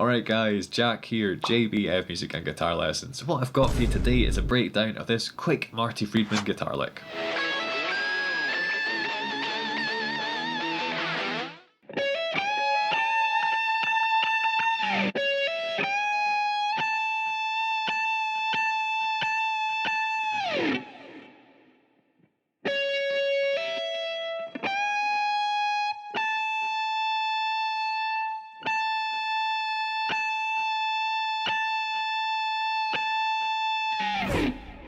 Alright guys, Jack here, JBF Music and Guitar Lessons. What I've got for you today is a breakdown of this quick Marty Friedman guitar lick.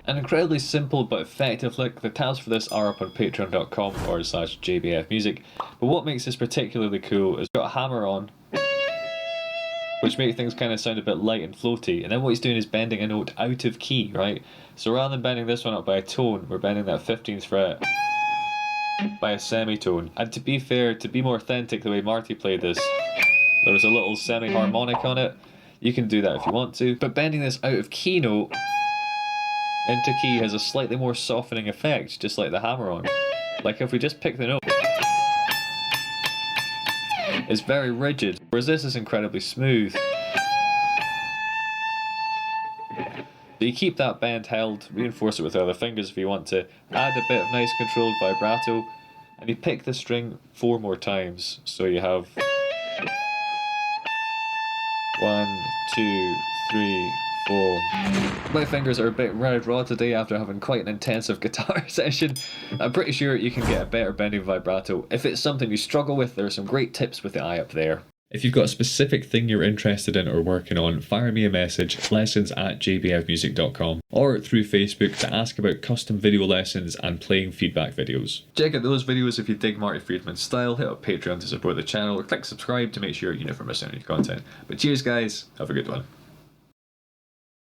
An incredibly simple but effective lick. The tabs for this are up on patreon.com/JBFmusic. But what makes this particularly cool is it's got a hammer on, which makes things kind of sound a bit light and floaty. And then what he's doing is bending a note out of key, right? So rather than bending this one up by a tone, we're bending that 15th fret by a semitone. And to be fair, to be more authentic the way Marty played this, there was a little semi-harmonic on it. You can do that if you want to. But bending this out of key note into key has a slightly more softening effect, just like the hammer on. Like if we just pick the note, it's very rigid, whereas this is incredibly smooth. But you keep that bend held, reinforce it with the other fingers if you want to, add a bit of nice controlled vibrato, and you pick the string 4 more times. So you have 1, 2, 3, 4. My fingers are a bit red raw today after having quite an intensive guitar session. I'm pretty sure you can get a better bending vibrato. If it's something you struggle with, there are some great tips with the eye up there. If you've got a specific thing you're interested in or working on, fire me a message, lessons@jbfmusic.com, or through Facebook to ask about custom video lessons and playing feedback videos. Check out those videos if you dig Marty Friedman's style, hit up Patreon to support the channel, or click subscribe to make sure you never miss any content. But cheers guys, have a good one.